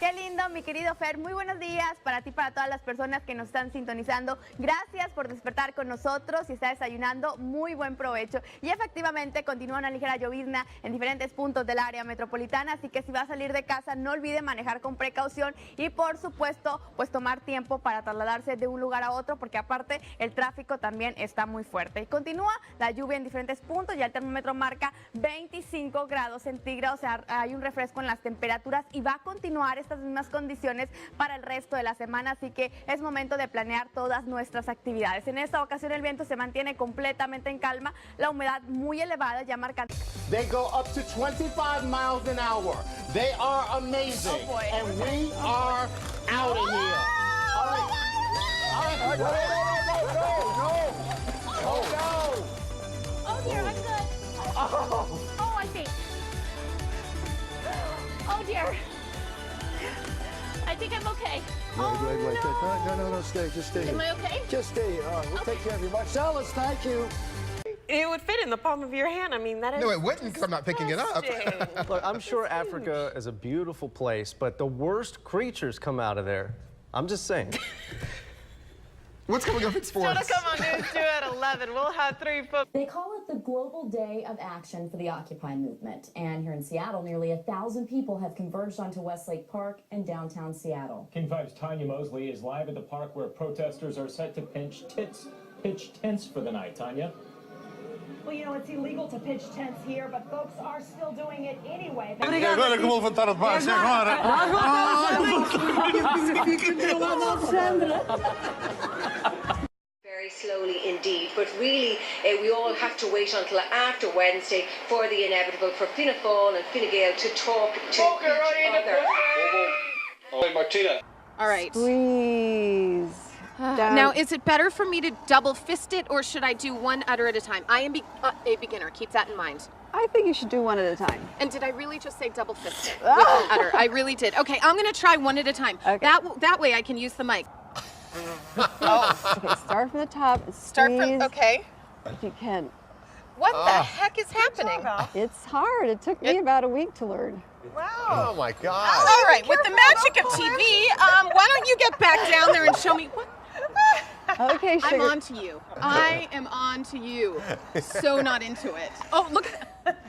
Qué lindo, mi querido Fer. Muy buenos días para ti, para todas las personas que nos están sintonizando. Gracias por despertar con nosotros y está desayunando. Muy buen provecho. Y efectivamente continúa una ligera llovizna en diferentes puntos del área metropolitana, así que si va a salir de casa no olvide manejar con precaución y por supuesto pues tomar tiempo para trasladarse de un lugar a otro, porque aparte el tráfico también está muy fuerte. Y continúa la lluvia en diferentes puntos, ya el termómetro marca 25 grados centígrados, o sea, hay un refresco en las temperaturas y va a continuar estas mismas condiciones para el resto de la semana, así que es momento de planear todas nuestras actividades. En esta ocasión el viento se mantiene completamente en calma, la humedad muy elevada, ya marcando. They go up to 25 miles an hour. They are amazing. Oh boy. And we are out of here. All right. All right. No. Oh dear, I'm good. Oh, I think. Oh dear. I think I'm okay. Wait. No, stay. Just stay. Am I okay? Just stay. We'll take care of you. Marcellus, thank you. It would fit in the palm of your hand. I mean, that is. No, it wouldn't because I'm not picking it up. Look, I'm sure Africa is a beautiful place, but the worst creatures come out of there. I'm just saying. What's coming up in sports? Still to come on News 2 at 11. We'll have 3 football. They call it the Global Day of Action for the Occupy movement. And here in Seattle, nearly 1,000 people have converged onto Westlake Park in downtown Seattle. King 5's Tanya Mosley is live at the park where protesters are set to pitch tents for the night. Tanya? Well, you know, it's illegal to pitch tents here, but folks are still doing it anyway. Very slowly indeed, but really we all have to wait until after Wednesday for the inevitable, for Fianna Fáil and Fine Gael to talk to each other. Oh, Martina. All right. Please. Now, is it better for me to double fist it, or should I do one udder at a time? I am a beginner. Keep that in mind. I think you should do one at a time. And did I really just say double fist it with an udder? I really did. Okay, I'm going to try one at a time. Okay. That way I can use the mic. Okay, start from the top. Start from, Squeeze okay. if you can. What the heck is happening? It's hard. It took me about a week to learn. Oh my God. All right, with the magic of TV, why don't you get back down there and show me what? Okay, sugar. I'm on to you. I am on to you. So not into it. Oh, look.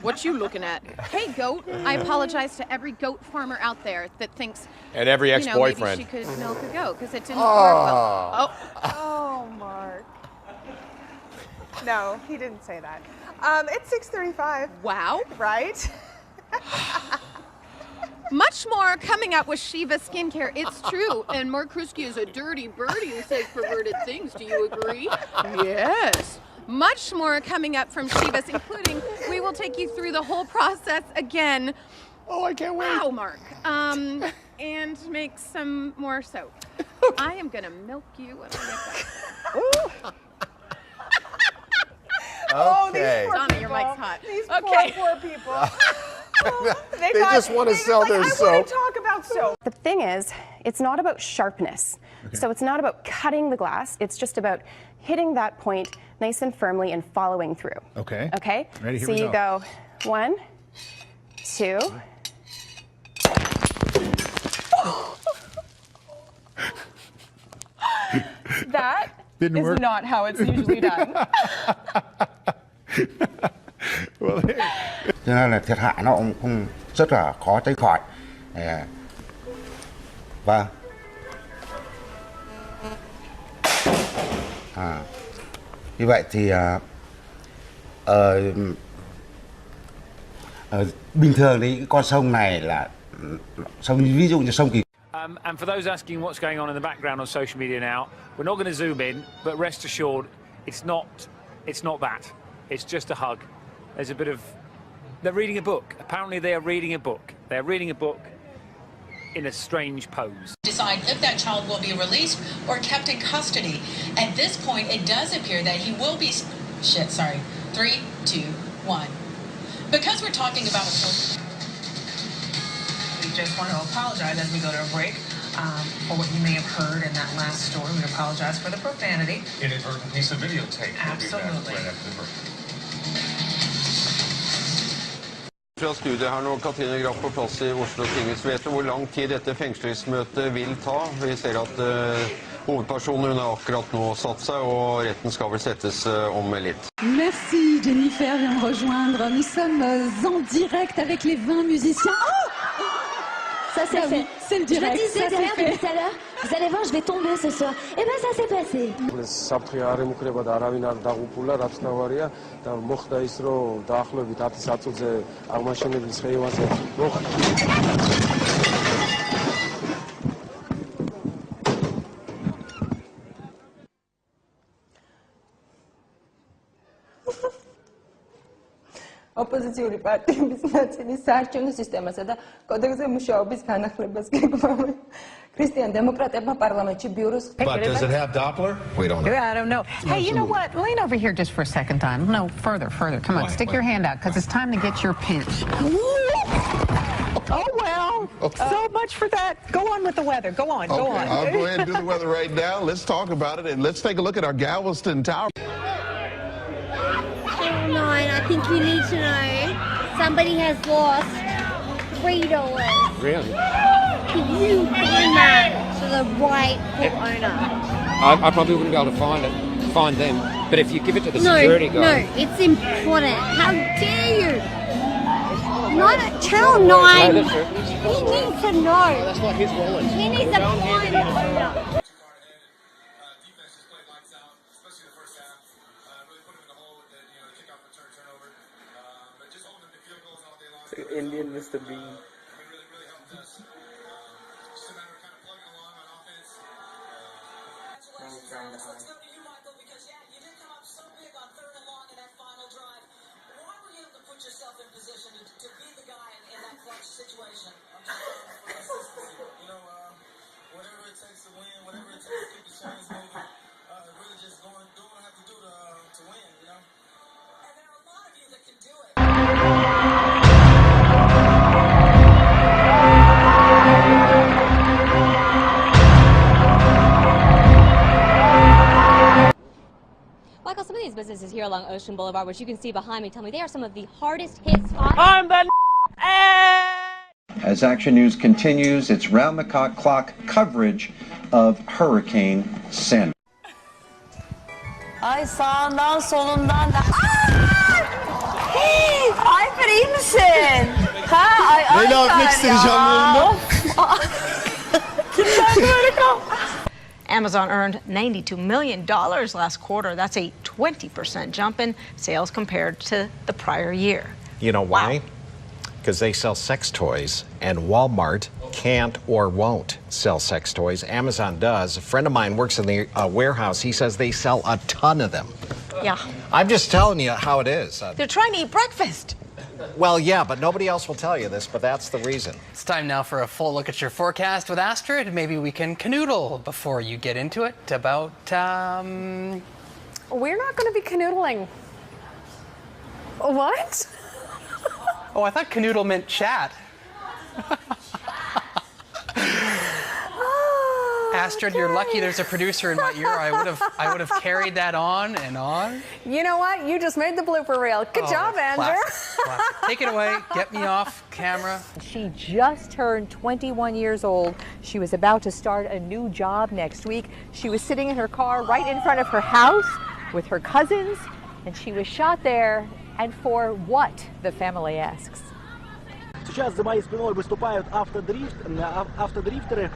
What you looking at? Hey, goat. I apologize to every goat farmer out there that thinks. And every ex-boyfriend. Maybe she could milk a goat because it didn't work well. Oh, Mark. No, he didn't say that. It's 6:35. Wow. Right? Much more coming up with Shiva Skincare. It's true. And Mark Krusky is a dirty birdie who says perverted things. Do you agree? Yes. Much more coming up from Shiva's, including we will take you through the whole process again. Oh, I can't wait. Wow, Mark. And make some more soap. I am going to milk you when I get back. Okay. Donna, your mic's hot. These Okay. poor people. They just want to sell their I want soap. to talk about soap. The thing is, it's not about sharpness. So it's not about cutting the glass. It's just about hitting that point nice and firmly and following through. Okay. Okay? Ready, here so we you go 1, 2. That Didn't is work. not how it's usually done. Well, Cho nên là thiệt hại nó cũng không rất là khó tránh khỏi. Vâng. Như vậy thì bình thường thì con sông này là sông, ví dụ như sông Kỳ. And for those asking what's going on in the background on social media now, we're not going to zoom in, but rest assured, it's not that. It's just a hug. There's a bit of. They're reading a book. Apparently, they are reading a book. They're reading a book in a strange pose. Decide if that child will be released or kept in custody. At this point, it does appear that he will be. 3, 2, 1. Because we're talking about a. We just want to apologize as we go to a break for what you may have heard in that last story. We apologize for the profanity. Inadvertent piece of videotape. Absolutely. Right after the break. Fra studiet her nå, Katrine Graff på plass I Oslo tinghus. Vet du hvor lang tid dette fengslingsmøtet vil ta? Vi ser at hovedpersonen hun har akkurat nå satt seg, og retten skal vel settes om litt. Merci, Jennifer vient me rejoindre. Nous sommes en direct avec les 20 musiciens. Oh, ça s'est fait. C'est le direct. Je disais derrière depuis tout à l'heure, vous allez voir, je vais tomber ce soir. Et ben ça s'est passé. საფრთხე არ ემუქრება და არავინ არ დაღუპულა, რაც თავარია და მოხდა ის, რომ დაახლოებით 10 საათზე აღმაშენებლის ხეივანზე ოპოზიციური პარტიების ნაწილის საარჩევნო სისტემასა და კოდექსზე მუშაობის განახლებას გეგმავენ. ქრისტიან დემოკრატებმა პარლამენტში ბიუროს But does it have Doppler? We don't know. I don't know. Hey, you know what? Lean over here just for a second time. No, further. Come on, stick your hand out, because it's time to get your pinch. Oh, well. So much for that. Go on with the weather. Go on. I'll go ahead and do the weather right now. Let's talk about it, and let's take a look at our Galveston Tower. I think you need to know somebody has lost $3. Really? Can you find that to the rightful owner? I probably wouldn't be able to find them. But if you give it to the security guy... No, it's important. How dare you? Not at Channel 9. No, that's true. He needs to know. That's not his wallet. He needs to find the owner. Indian Mr. Bean. Michael, some of these businesses here along Ocean Boulevard, which you can see behind me, tell me they are some of the hardest hit spots. I'm the As Action News continues its round-the-clock coverage of Hurricane Sandy. Ay sağından solundan da... Hey, Alper iyi misin? Ha, ay Leyla öpmek isteyeceğim yanında. Kimden böyle kal? Amazon earned $92 million last quarter. That's a 20% jump in sales compared to the prior year. You know why? Because they sell sex toys, and Walmart can't or won't sell sex toys. Amazon does. A friend of mine works in the warehouse. He says they sell a ton of them. Yeah. I'm just telling you how it is. They're trying to eat breakfast. Well, yeah, but nobody else will tell you this, but that's the reason. It's time now for a full look at your forecast with Astrid. Maybe we can canoodle before you get into it about, We're not going to be canoodling. What? Oh, I thought canoodle meant chat. Astrid, you're lucky there's a producer in my ear. I would have carried that on and on. You know what? You just made the blooper reel. Good job, Andrew. Classic. Take it away. Get me off camera. She just turned 21 years old. She was about to start a new job next week. She was sitting in her car right in front of her house with her cousins, and she was shot there. And for what, the family asks. Сейчас за моей спиной выступают автодрифтеры.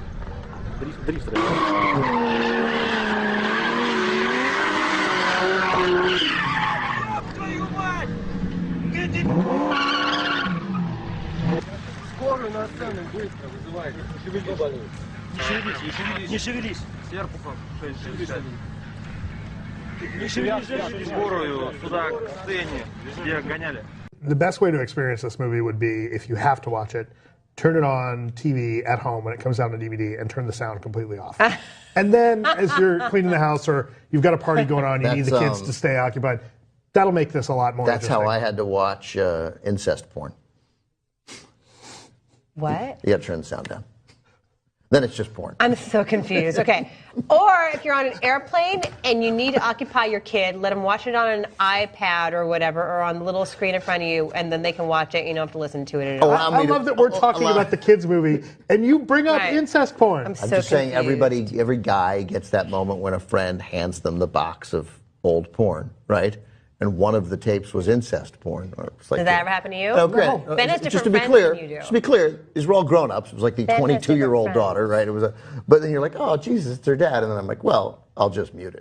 Скорую на сцену быстро вызывайте. Не шевелись. Сверху не шевелись. Скорую сюда к сцене, где гоняли. The best way to experience this movie would be, if you have to watch it, turn it on TV at home when it comes out on DVD and turn the sound completely off. And then as you're cleaning the house or you've got a party going on, you need the kids to stay occupied, that'll make this a lot more That's interesting. how I had to watch incest porn. What? You got to turn the sound down. then it's just porn. I'm so confused. Okay. Or if you're on an airplane and you need to occupy your kid, let them watch it on an iPad or whatever, or on the little screen in front of you, and then they can watch it. You don't have to listen to it at all. I love that we're talking about the kids' movie, and you bring up incest porn. I'm just saying every guy gets that moment when a friend hands them the box of old porn, right? And one of the tapes was incest porn. Or it's like Did that ever happen to you? No, great. Ben has Just different to be friends clear, than you do. just to be clear, these were all grown-ups. It was like the Ben has different 22-year-old friends. daughter, right? But then you're like, oh, Jesus, it's her dad. And then I'm like, well, I'll just mute it.